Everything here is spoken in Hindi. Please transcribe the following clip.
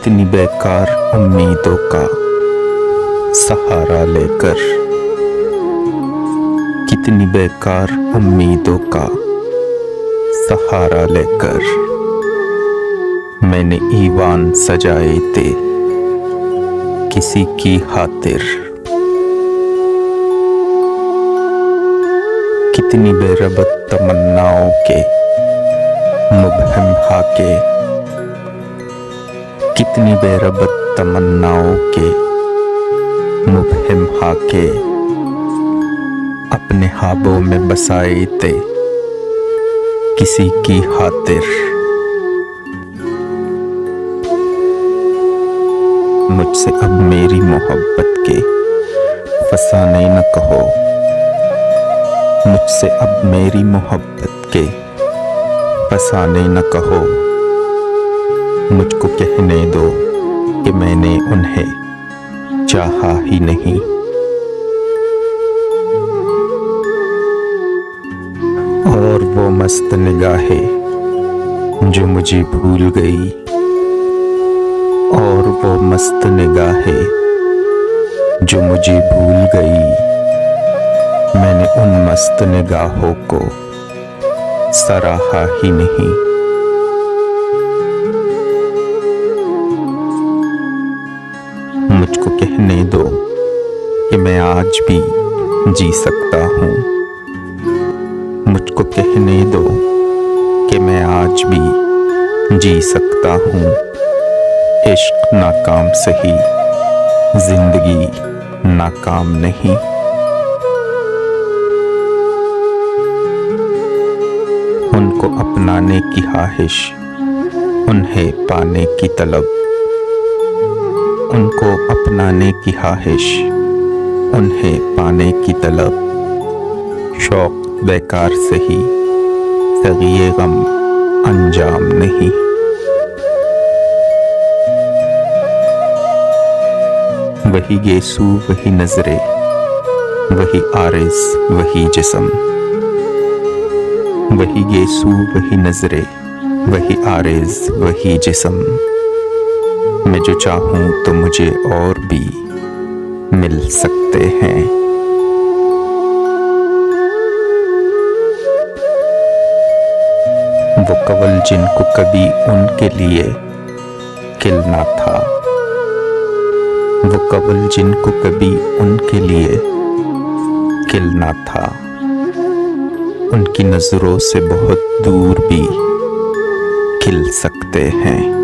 कितनी बेकार उम्मीदों का सहारा लेकर, कितनी बेकार उम्मीदों का सहारा लेकर मैंने ईवान सजाए थे किसी की खातिर। कितनी बेरबत तमन्नाओं के मुबहम हाके, कितनी बेरबत तमन्नाओं के मुबहम हाके अपने ख्वाबों में बसाए थे किसी की खातिर। मुझसे अब मेरी मोहब्बत के फसाने न कहो, मुझसे अब मेरी मोहब्बत के फसाने न कहो। मुझको कहने दो कि मैंने उन्हें चाहा ही नहीं। और वो मस्त निगाहें जो मुझे भूल गई, और वो मस्त निगाहें जो मुझे भूल गई। मैंने उन मस्त निगाहों को सराहा ही नहीं। मुझको कहने दो कि मैं आज भी जी सकता हूँ, मुझको कहने दो कि मैं आज भी जी सकता हूँ। इश्क नाकाम सही, जिंदगी नाकाम नहीं। उनको अपनाने की ख्वाहिश, उन्हें पाने की तलब, उनको अपनाने की ख्वाहिश, उन्हें पाने की तलब। शौक बेकार सही, सग़ीए गम अंजाम नहीं। वही गेसू वही नजरे, वही आरिज़ वही जिस्म, वही गेसू वही नजरे, वही आरिज़ वही जिस्म। मैं जो चाहूं तो मुझे और भी मिल सकते हैं। वो कवल जिनको कभी उनके लिए खिलना था, वो कवल जिनको कभी उनके लिए खिलना था, उनकी नजरों से बहुत दूर भी खिल सकते हैं।